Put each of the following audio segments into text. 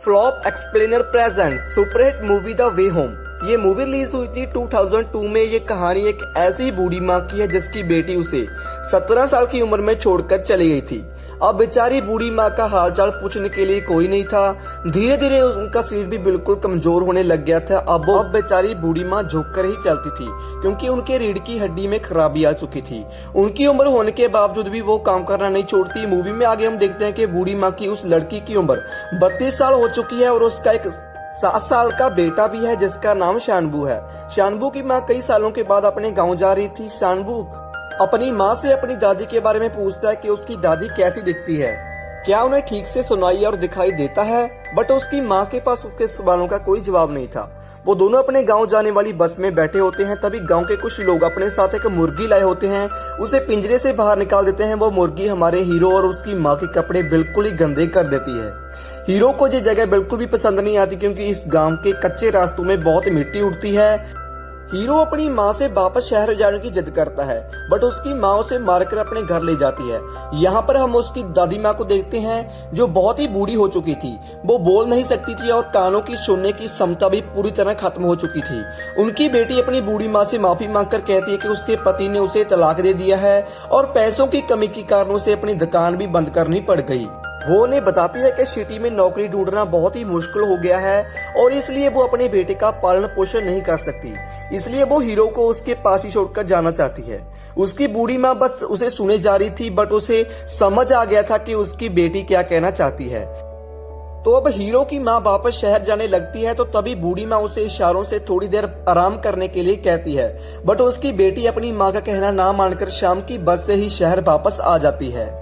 Flop explainer present superhit movie the way home. ये movie release हुई थी 2002 में। ये कहानी एक ऐसी बूढ़ी माँ की है जिसकी बेटी उसे 17 साल की उम्र में छोड़कर चली गई थी। अब बेचारी बूढ़ी माँ का हालचाल पूछने के लिए कोई नहीं था। धीरे धीरे उनका शरीर भी बिल्कुल कमजोर होने लग गया था। अब बेचारी बूढ़ी माँ झुककर ही चलती थी क्योंकि उनके रीढ़ की हड्डी में खराबी आ चुकी थी। उनकी उम्र होने के बावजूद भी वो काम करना नहीं छोड़ती। मूवी में आगे हम देखते हैं कि बूढ़ी माँ की उस लड़की की उम्र 32 साल हो चुकी है और उसका एक 7 साल का बेटा भी है जिसका नाम शानबू है। शानबू की माँ कई सालों के बाद अपने गाँव जा रही थी। शानबू अपनी माँ से अपनी दादी के बारे में पूछता है कि उसकी दादी कैसी दिखती है, क्या उन्हें ठीक से सुनाई और दिखाई देता है। बट उसकी माँ के पास उसके सवालों का कोई जवाब नहीं था। वो दोनों अपने गांव जाने वाली बस में बैठे होते हैं। तभी गांव के कुछ लोग अपने साथ एक मुर्गी लाए होते हैं, उसे पिंजरे से बाहर निकाल देते हैं। वो मुर्गी हमारे हीरो और उसकी माँ के कपड़े बिल्कुल ही गंदे कर देती है। हीरो को ये जगह बिल्कुल भी पसंद नहीं आती क्योंकि इस गांव के कच्चे रास्तों में बहुत मिट्टी उड़ती है। हीरो अपनी माँ से वापस शहर जाने की जिद करता है बट उसकी माँ उसे मारकर अपने घर ले जाती है। यहाँ पर हम उसकी दादी माँ को देखते हैं जो बहुत ही बूढ़ी हो चुकी थी। वो बोल नहीं सकती थी और कानों की सुनने की क्षमता भी पूरी तरह खत्म हो चुकी थी। उनकी बेटी अपनी बूढ़ी माँ से माफी मांगकर कहती है कि उसके पति ने उसे तलाक दे दिया है और पैसों की कमी के कारण उसे अपनी दुकान भी बंद करनी पड़ गई। वो उन्हें बताती है कि सिटी में नौकरी ढूंढना बहुत ही मुश्किल हो गया है और इसलिए वो अपने बेटे का पालन पोषण नहीं कर सकती। इसलिए वो हीरो को उसके पास ही छोड़कर जाना चाहती है। उसकी बूढ़ी माँ बस उसे सुने जा रही थी बट उसे समझ आ गया था कि उसकी बेटी क्या कहना चाहती है। तो अब हीरो की माँ वापस शहर जाने लगती है तो तभी बूढ़ी माँ उसे इशारों से थोड़ी देर आराम करने के लिए कहती है बट उसकी बेटी अपनी माँ का कहना ना मानकर शाम की बस से ही शहर वापस आ जाती है।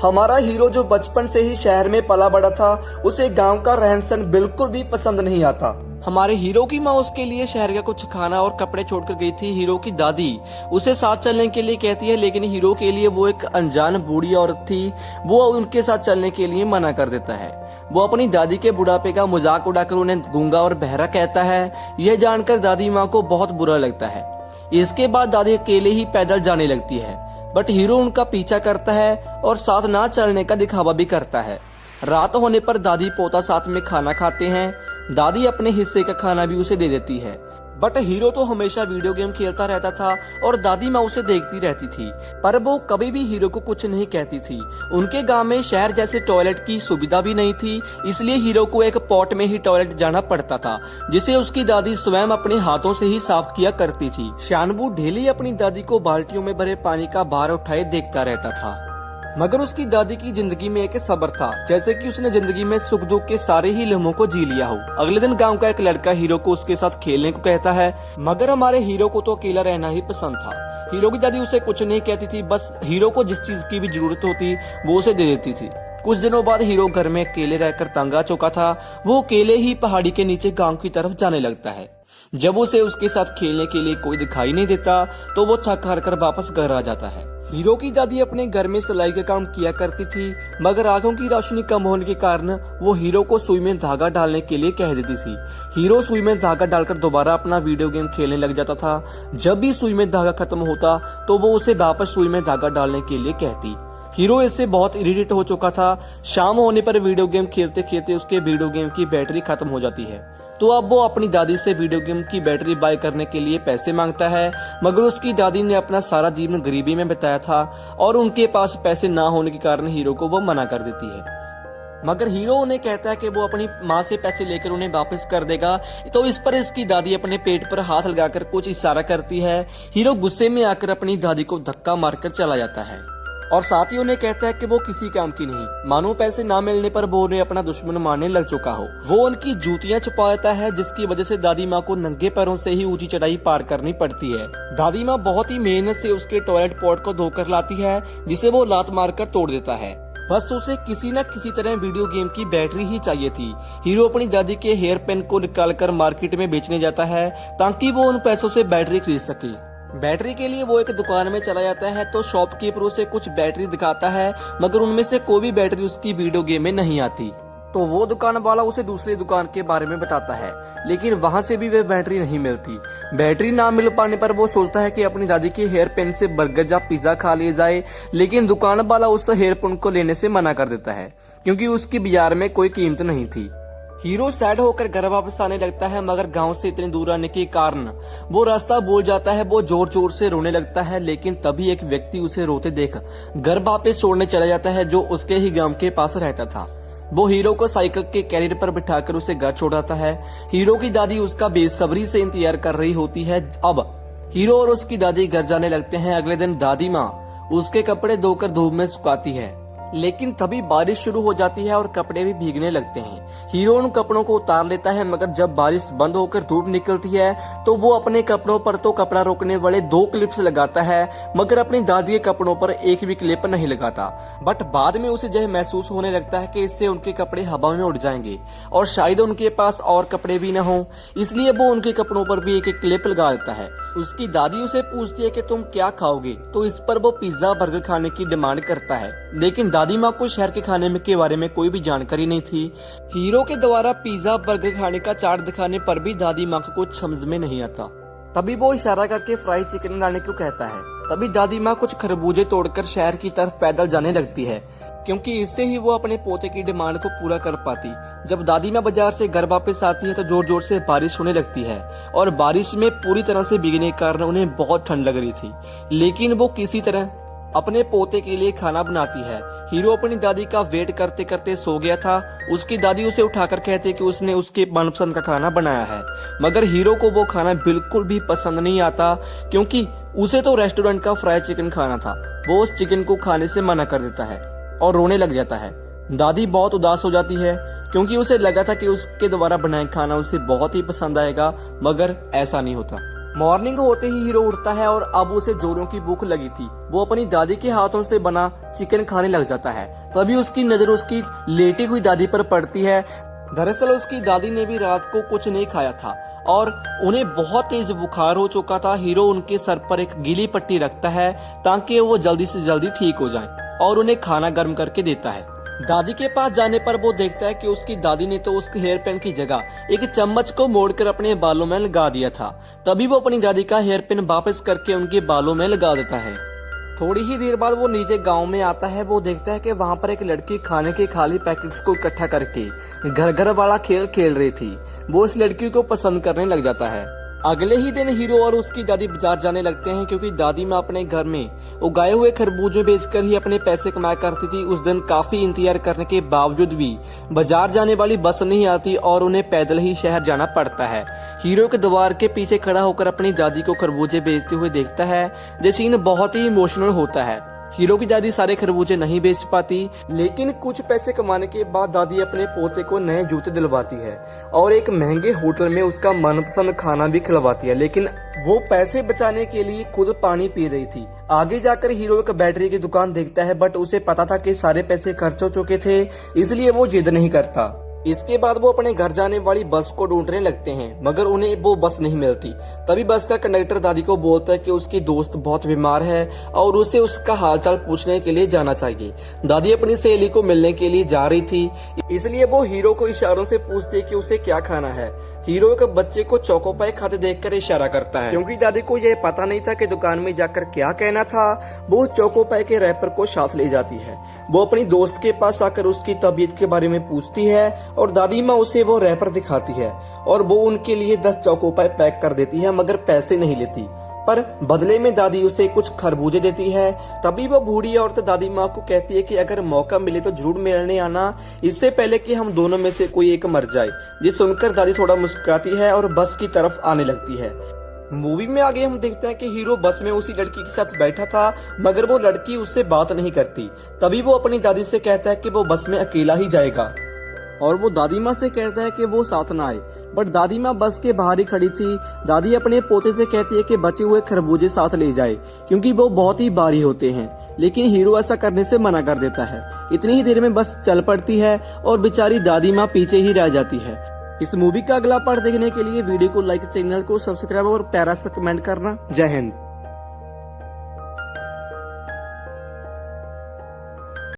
हमारा हीरो जो बचपन से ही शहर में पला बड़ा था उसे गांव का रहन सहन बिल्कुल भी पसंद नहीं आता। हमारे हीरो की माँ उसके लिए शहर का कुछ खाना और कपड़े छोड़कर गई थी। हीरो की दादी उसे साथ चलने के लिए कहती है लेकिन हीरो के लिए वो एक अनजान बूढ़ी औरत थी। वो उनके साथ चलने के लिए मना कर देता है। वो अपनी दादी के बुढ़ापे का मजाक उड़ाकर उन्हें गूंगा और बहरा कहता है। यह जानकर दादी माँ को बहुत बुरा लगता है। इसके बाद दादी अकेले ही पैदल जाने लगती है बट हीरो उनका पीछा करता है और साथ ना चलने का दिखावा भी करता है। रात होने पर दादी पोता साथ में खाना खाते हैं। दादी अपने हिस्से का खाना भी उसे दे देती है बट हीरो तो हमेशा वीडियो गेम खेलता रहता था और दादी माँ उसे देखती रहती थी पर वो कभी भी हीरो को कुछ नहीं कहती थी। उनके गांव में शहर जैसे टॉयलेट की सुविधा भी नहीं थी इसलिए हीरो को एक पॉट में ही टॉयलेट जाना पड़ता था जिसे उसकी दादी स्वयं अपने हाथों से ही साफ किया करती थी। शानबू डेली अपनी दादी को बाल्टियों में भरे पानी का भार उठाए देखता रहता था मगर उसकी दादी की जिंदगी में एक सब्र था जैसे कि उसने जिंदगी में सुख दुख के सारे ही लम्हों को जी लिया हो। अगले दिन गांव का एक लड़का हीरो को उसके साथ खेलने को कहता है मगर हमारे हीरो को तो अकेला रहना ही पसंद था। हीरो की दादी उसे कुछ नहीं कहती थी, बस हीरो को जिस चीज की भी जरूरत होती वो उसे दे देती थी। कुछ दिनों बाद हीरो घर में अकेले रहकर तंग आ चुका था। वो अकेले ही पहाड़ी के नीचे गांव की तरफ जाने लगता है। जब उसे उसके साथ खेलने के लिए कोई दिखाई नहीं देता तो वो थक हार कर वापस घर आ जाता है। हीरो की दादी अपने घर में सिलाई का काम किया करती थी मगर आंखों की रोशनी कम होने के कारण वो हीरो को सुई में धागा डालने के लिए कह देती थी। हीरो सुई में धागा डालकर दोबारा अपना वीडियो गेम खेलने लग जाता था। जब भी सुई में धागा खत्म होता तो वो उसे वापस सुई में धागा डालने के लिए कहती। हीरो इससे बहुत इरिटेट हो चुका था। शाम होने पर वीडियो गेम खेलते खेलते उसके वीडियो गेम की बैटरी खत्म हो जाती है तो अब वो अपनी दादी से वीडियो गेम की बैटरी बाय करने के लिए पैसे मांगता है मगर उसकी दादी ने अपना सारा जीवन गरीबी में बिताया था और उनके पास पैसे ना होने के कारण हीरो को वो मना कर देती है। मगर हीरो उन्हें कहता है कि वो अपनी माँ से पैसे लेकर उन्हें वापस कर देगा तो इस पर इसकी दादी अपने पेट पर हाथ लगाकर कुछ इशारा करती है। हीरो गुस्से में आकर अपनी दादी को धक्का मारकर चला जाता है और साथ ही उन्हें कहता है कि वो किसी काम की नहीं, मानो पैसे ना मिलने पर वो उन्हें अपना दुश्मन मानने लग चुका हो। वो उनकी जूतियां छुपा देता है जिसकी वजह से दादी माँ को नंगे पैरों से ही ऊंची चढ़ाई पार करनी पड़ती है। दादी माँ बहुत ही मेहनत से उसके टॉयलेट पॉट को धोकर लाती है जिसे वो लात मारकर तोड़ देता है। बस उसे किसी न किसी तरह वीडियो गेम की बैटरी ही चाहिए थी। हीरो अपनी दादी के हेयर पेन को निकालकर मार्केट में बेचने जाता है ताकि वो उन पैसों से बैटरी खरीद सके। बैटरी के लिए वो एक दुकान में चला जाता है तो शॉपकीपर उसे कुछ बैटरी दिखाता है मगर उनमें से कोई भी बैटरी उसकी वीडियो गेम में नहीं आती। तो वो दुकान वाला उसे दूसरी दुकान के बारे में बताता है लेकिन वहाँ से भी वह बैटरी नहीं मिलती। बैटरी ना मिल पाने पर वो सोचता है कि अपनी दादी के हेयर पेन से बर्गर या पिज्जा खा लिया जाए लेकिन दुकान वाला उस हेयर पेन को लेने से मना कर देता है क्योंकि उसकी बाजार में कोई कीमत नहीं थी। हीरो सैड होकर घर वापस आने लगता है, मगर गांव से इतनी दूर आने के कारण वो रास्ता भूल जाता है। वो जोर जोर से रोने लगता है, लेकिन तभी एक व्यक्ति उसे रोते देख घर वापस छोड़ने चला जाता है, जो उसके ही गांव के पास रहता था। वो हीरो को साइकिल के कैरियर पर बिठाकर उसे घर छोड़ाता है। हीरो की दादी उसका बेसब्री से इंतजार कर रही होती है। अब हीरो और उसकी दादी घर जाने लगते हैं। अगले दिन दादी माँ उसके कपड़े धोकर धूप में सुखाती है, लेकिन तभी बारिश शुरू हो जाती है और कपड़े भी भीगने लगते हैं। हीरो उन कपड़ों को उतार लेता है, मगर जब बारिश बंद होकर धूप निकलती है तो वो अपने कपड़ों पर तो कपड़ा रोकने वाले 2 क्लिप्स लगाता है, मगर अपनी दादी के कपड़ों पर एक भी क्लिप नहीं लगाता। बट बाद में उसे यह महसूस होने लगता है कि इससे उनके कपड़े हवा में उड़ जाएंगे और शायद उनके पास और कपड़े भी न हो, इसलिए वो उनके कपड़ों पर भी एक क्लिप लगा देता है। उसकी दादी उसे पूछती है कि तुम क्या खाओगे, तो इस पर वो पिज्जा बर्गर खाने की डिमांड करता है, लेकिन दादी माँ को शहर के खाने में के बारे में कोई भी जानकारी नहीं थी। हीरो के द्वारा पिज्जा बर्गर खाने का चार्ट दिखाने पर भी दादी माँ को कुछ समझ में नहीं आता। तभी वो इशारा करके फ्राई चिकन लाने को कहता है। तभी दादी माँ कुछ खरबूजे तोड़कर शहर की तरफ पैदल जाने लगती है, क्योंकि इससे ही वो अपने पोते की डिमांड को पूरा कर पाती। जब दादी माँ बाजार से घर वापस आती है तो जोर जोर से बारिश होने लगती है और बारिश में पूरी तरह से भीगने के कारण उन्हें बहुत ठंड लग रही थी, लेकिन वो किसी तरह अपने पोते के लिए खाना बनाती है। हीरो अपनी दादी का वेट करते करते सो गया था। उसकी दादी उसे उठाकर कहती है कि उसने उसके मनपसंद का खाना बनाया है, मगर हीरो को वो खाना बिल्कुल भी पसंद नहीं आता, क्योंकि उसे तो रेस्टोरेंट का फ्राई चिकन खाना था। वो उस चिकन को खाने से मना कर देता है और रोने लग जाता है। दादी बहुत उदास हो जाती है, क्योंकि उसे लगा था कि उसके द्वारा बनाया खाना उसे बहुत ही पसंद आएगा, मगर ऐसा नहीं होता। मॉर्निंग होते ही हीरो उठता है और अब उसे जोरों की भूख लगी थी। वो अपनी दादी के हाथों से बना चिकन खाने लग जाता है। तभी उसकी नजर उसकी लेटी हुई दादी पर पड़ती है। दरअसल उसकी दादी ने भी रात को कुछ नहीं खाया था और उन्हें बहुत तेज बुखार हो चुका था। हीरो उनके सर पर एक गीली पट्टी रखता है ताकि वो जल्दी से जल्दी ठीक हो जाएं, और उन्हें खाना गर्म करके देता है। दादी के पास जाने पर वो देखता है कि उसकी दादी ने तो उसके हेयर पिन की जगह एक चम्मच को मोड़कर अपने बालों में लगा दिया था। तभी वो अपनी दादी का हेयर पिन वापस करके उनके बालों में लगा देता है। थोड़ी ही देर बाद वो नीचे गांव में आता है। वो देखता है कि वहां पर एक लड़की खाने के खाली पैकेट्स को इकट्ठा करके घर घर वाला खेल खेल रही थी। वो इस लड़की को पसंद करने लग जाता है। अगले ही दिन हीरो और उसकी दादी बाजार जाने लगते हैं, क्योंकि दादी माँ अपने घर में उगाए हुए खरबूजे बेचकर ही अपने पैसे कमाया करती थी। उस दिन काफी इंतजार करने के बावजूद भी बाजार जाने वाली बस नहीं आती और उन्हें पैदल ही शहर जाना पड़ता है। हीरो के द्वार के पीछे खड़ा होकर अपनी दादी को खरबूजे बेचते हुए देखता है। ये सीन बहुत ही इमोशनल होता है। हीरो की दादी सारे खरबूजे नहीं बेच पाती, लेकिन कुछ पैसे कमाने के बाद दादी अपने पोते को नए जूते दिलवाती है और एक महंगे होटल में उसका मनपसंद खाना भी खिलवाती है। लेकिन वो पैसे बचाने के लिए खुद पानी पी रही थी। आगे जाकर हीरो एक बैटरी की दुकान देखता है, बट उसे पता था कि सारे पैसे खर्च हो चुके थे, इसलिए वो जिद नहीं करता। इसके बाद वो अपने घर जाने वाली बस को ढूंढने लगते हैं, मगर उन्हें वो बस नहीं मिलती। तभी बस का कंडक्टर दादी को बोलता है कि उसकी दोस्त बहुत बीमार है और उसे उसका हालचाल पूछने के लिए जाना चाहिए। दादी अपनी सहेली को मिलने के लिए जा रही थी, इसलिए वो हीरो को इशारों से पूछती है कि उसे क्या खाना है। हीरो एक बच्चे को चोको पाई खाते देखकर इशारा करता है, क्योंकि दादी को यह पता नहीं था कि दुकान में जाकर क्या कहना था। वो चोको पाई के रैपर को साथ ले जाती है। वो अपनी दोस्त के पास आकर उसकी तबीयत के बारे में पूछती है और दादी माँ उसे वो रैपर दिखाती है और वो उनके लिए 10 चोको पाई पैक कर देती है, मगर पैसे नहीं लेती। पर बदले में दादी उसे कुछ खरबूजे देती है। तभी वो बूढ़ी औरत दादी माँ को कहती है कि अगर मौका मिले तो जरूर मिलने आना, इससे पहले कि हम दोनों में से कोई एक मर जाए। ये सुनकर दादी थोड़ा मुस्कुराती है और बस की तरफ आने लगती है। मूवी में आगे हम देखते हैं कि हीरो बस में उसी लड़की के साथ बैठा था, मगर वो लड़की उससे बात नहीं करती। तभी वो अपनी दादी से कहता है कि वो बस में अकेला ही जाएगा और वो दादी माँ से कहता है कि वो साथ ना आए, बट दादी माँ बस के बाहर ही खड़ी थी। दादी अपने पोते से कहती है कि बचे हुए खरबूजे साथ ले जाए, क्योंकि वो बहुत ही भारी होते हैं, लेकिन हीरो ऐसा करने से मना कर देता है। इतनी ही देर में बस चल पड़ती है और बेचारी दादी माँ पीछे ही रह जाती है। इस मूवी का अगला पार्ट देखने के लिए वीडियो को लाइक, चैनल को सब्सक्राइब और प्यारा सा कमेंट करना। जय हिंद।